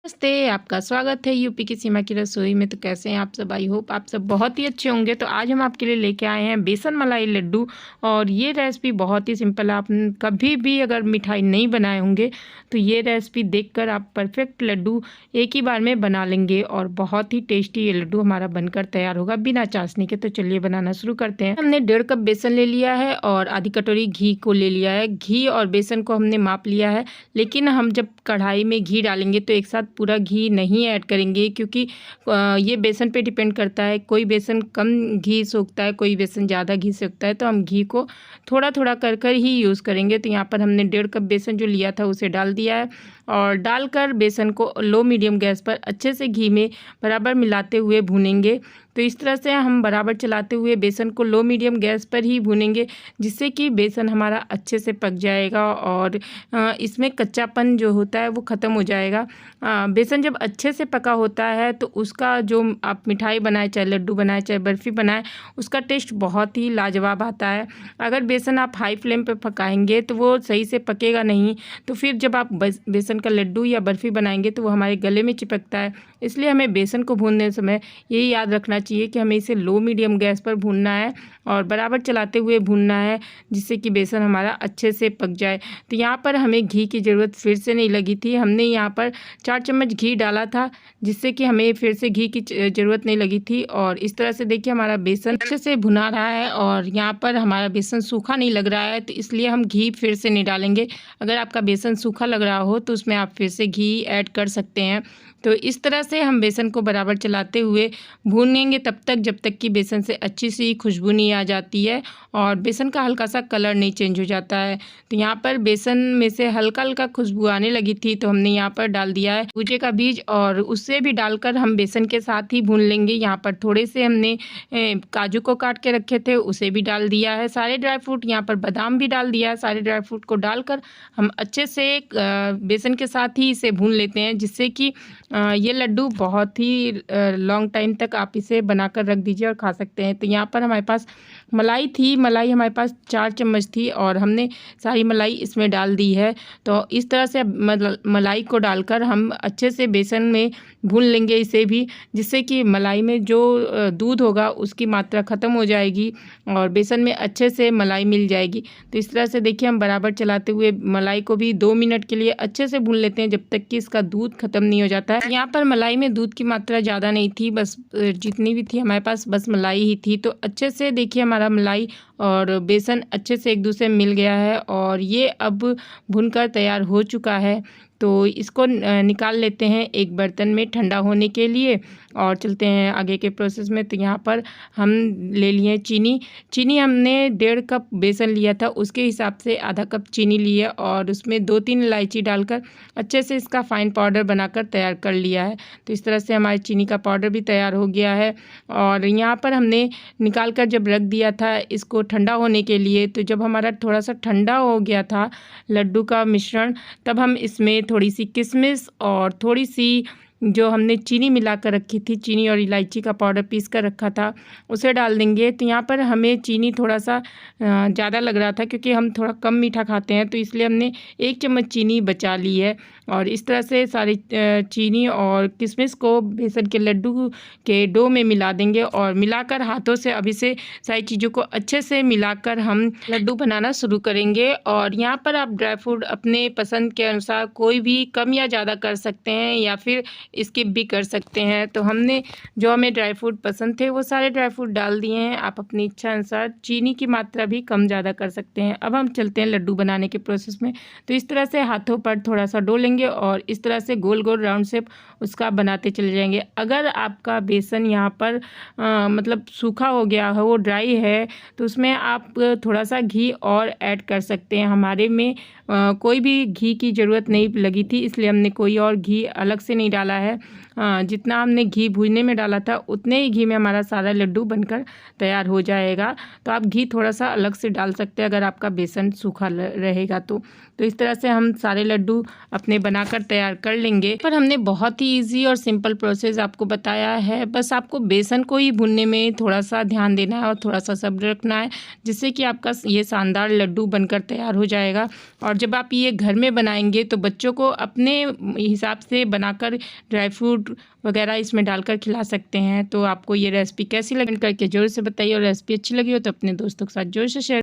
नमस्ते, आपका स्वागत है यूपी की सीमा की रसोई में। तो कैसे हैं आप सब? आई होप आप सब बहुत ही अच्छे होंगे। तो आज हम आपके लिए लेके आए हैं बेसन मलाई लड्डू। और ये रेसिपी बहुत ही सिंपल है। आप कभी भी अगर मिठाई नहीं बनाए होंगे तो ये रेसिपी देखकर आप परफेक्ट लड्डू एक ही बार में बना लेंगे और बहुत ही टेस्टी ये लड्डू हमारा बनकर तैयार होगा बिना चाशनी के। तो चलिए बनाना शुरू करते हैं। हमने 1.5 कप बेसन ले लिया है और आधी कटोरी घी को ले लिया है। घी और बेसन को हमने माप लिया है, लेकिन हम जब कढ़ाई में घी डालेंगे तो एक साथ पूरा घी नहीं ऐड करेंगे, क्योंकि ये बेसन पे डिपेंड करता है। कोई बेसन कम घी सोखता है, कोई बेसन ज़्यादा घी सोखता है। तो हम घी को थोड़ा थोड़ा कर कर ही यूज़ करेंगे। तो यहाँ पर हमने 1.5 कप बेसन जो लिया था उसे डाल दिया है और डालकर बेसन को लो मीडियम गैस पर अच्छे से घी में बराबर मिलाते हुए भूनेंगे। तो इस तरह से हम बराबर चलाते हुए बेसन को लो मीडियम गैस पर ही भूनेंगे, जिससे कि बेसन हमारा अच्छे से पक जाएगा और इसमें कच्चापन जो होता है वो ख़त्म हो जाएगा। बेसन जब अच्छे से पका होता है तो उसका जो आप मिठाई बनाए, चाहे लड्डू बनाए चाहे बर्फ़ी बनाए, उसका टेस्ट बहुत ही लाजवाब आता है। अगर बेसन आप हाई फ्लेम पर पकाएंगे तो वो सही से पकेगा नहीं, तो फिर जब आप बेसन का लड्डू या बर्फ़ी बनाएंगे तो वो हमारे गले में चिपकता है। इसलिए हमें बेसन को भूनने समय यही याद रखना चाहिए कि हमें इसे लो मीडियम गैस पर भूनना है और बराबर चलाते हुए भूनना है, जिससे कि बेसन हमारा अच्छे से पक जाए। तो यहाँ पर हमें घी की ज़रूरत फिर से नहीं लगी थी। हमने यहाँ पर 4 चम्मच घी डाला था, जिससे कि हमें फिर से घी की ज़रूरत नहीं लगी थी। और इस तरह से देखिए हमारा बेसन अच्छे से भुना रहा है और यहाँ पर हमारा बेसन सूखा नहीं लग रहा है, तो इसलिए हम घी फिर से नहीं डालेंगे। अगर आपका बेसन सूखा लग रहा हो तो उसमें आप फिर से घी ऐड कर सकते हैं। तो इस तरह से हम बेसन को बराबर चलाते हुए भूनेंगे तब तक जब तक कि बेसन से अच्छी सी खुशबू नहीं आ जाती है और बेसन का हल्का सा कलर नहीं चेंज हो जाता है। तो यहाँ पर बेसन में से हल्का हल्का खुशबू आने लगी थी, तो हमने यहाँ पर डाल दिया है भुजे का बीज और उससे भी डालकर हम बेसन के साथ ही भून लेंगे। यहाँ पर थोड़े से हमने काजू को काट के रखे थे, उसे भी डाल दिया है। सारे ड्राई फ्रूट, यहाँ पर बादाम भी डाल दिया है। सारे ड्राई फ्रूट को डालकर हम अच्छे से बेसन के साथ ही इसे भून लेते हैं, जिससे कि ये लड्डू बहुत ही लॉन्ग टाइम तक आप इसे बनाकर रख दीजिए और खा सकते हैं। तो यहाँ पर हमारे पास मलाई थी, मलाई हमारे पास 4 चम्मच थी और हमने सारी मलाई इसमें डाल दी है। तो इस तरह से मलाई को डालकर हम अच्छे से बेसन में भून लेंगे इसे भी, जिससे कि मलाई में जो दूध होगा उसकी मात्रा ख़त्म हो जाएगी और बेसन में अच्छे से मलाई मिल जाएगी। तो इस तरह से देखिए हम बराबर चलाते हुए मलाई को भी 2 मिनट के लिए अच्छे से भून लेते हैं, जब तक कि इसका दूध ख़त्म नहीं हो जाता है। यहाँ पर मलाई में दूध की मात्रा ज़्यादा नहीं थी, बस जितनी भी थी हमारे पास बस मलाई ही थी। तो अच्छे से देखिए हमारा मलाई और बेसन अच्छे से एक दूसरे में मिल गया है और ये अब भुनकर तैयार हो चुका है। तो इसको निकाल लेते हैं एक बर्तन में ठंडा होने के लिए और चलते हैं आगे के प्रोसेस में। तो यहाँ पर हम ले लिए चीनी हमने 1.5 कप बेसन लिया था, उसके हिसाब से आधा कप चीनी लिया और उसमें 2-3 इलायची डालकर अच्छे से इसका फाइन पाउडर बनाकर तैयार कर लिया है। तो इस तरह से हमारी चीनी का पाउडर भी तैयार हो गया है और यहाँ पर हमने निकाल कर जब रख दिया था इसको ठंडा होने के लिए, तो जब हमारा थोड़ा सा ठंडा हो गया था लड्डू का मिश्रण, तब हम इसमें थोड़ी सी किशमिश और थोड़ी सी जो हमने चीनी मिला कर रखी थी, चीनी और इलायची का पाउडर पीस कर रखा था, उसे डाल देंगे। तो यहाँ पर हमें चीनी थोड़ा सा ज़्यादा लग रहा था, क्योंकि हम थोड़ा कम मीठा खाते हैं, तो इसलिए हमने 1 चम्मच चीनी बचा ली है। और इस तरह से सारी चीनी और किशमिश को बेसन के लड्डू के डो में मिला देंगे और मिलाकर हाथों से अब इसे सारी चीज़ों को अच्छे से मिलाकर हम लड्डू बनाना शुरू करेंगे। और यहाँ पर आप ड्राई फ्रूट अपने पसंद के अनुसार कोई भी कम या ज़्यादा कर सकते हैं या फिर स्किप भी कर सकते हैं। तो हमने जो हमें ड्राई फ्रूट पसंद थे वो सारे ड्राई फ्रूट डाल दिए हैं। आप अपनी इच्छा अनुसार चीनी की मात्रा भी कम ज़्यादा कर सकते हैं। अब हम चलते हैं लड्डू बनाने के प्रोसेस में। तो इस तरह से हाथों पर थोड़ा सा डो लेंगे और इस तरह से गोल गोल राउंड शेप उसका बनाते चले जाएंगे। अगर आपका बेसन यहाँ पर मतलब सूखा हो गया है, वो ड्राई है, तो उसमें आप थोड़ा सा घी और ऐड कर सकते हैं। हमारे में कोई भी घी की ज़रूरत नहीं लगी थी, इसलिए हमने कोई और घी अलग से नहीं डाला है। जितना हमने घी भूनने में डाला था उतने ही घी में हमारा सारा लड्डू बनकर तैयार हो जाएगा। तो आप घी थोड़ा सा अलग से डाल सकते हैं अगर आपका बेसन सूखा रहेगा तो इस तरह से हम सारे लड्डू अपने बनाकर तैयार कर लेंगे। पर हमने बहुत ही इजी और सिंपल प्रोसेस आपको बताया है, बस आपको बेसन को ही भूनने में थोड़ा सा ध्यान देना है और थोड़ा सा सब्र रखना है, जिससे कि आपका ये शानदार लड्डू बनकर तैयार हो जाएगा। और जब आप ये घर में बनाएंगे तो बच्चों को अपने हिसाब से बनाकर ड्राई फ्रूट वगैरह इसमें डालकर खिला सकते हैं। तो आपको ये रेसिपी कैसी लगी करके ज़रूर से बताइए, और रेसिपी अच्छी लगी हो तो अपने दोस्तों के साथ ज़रूर से शेयर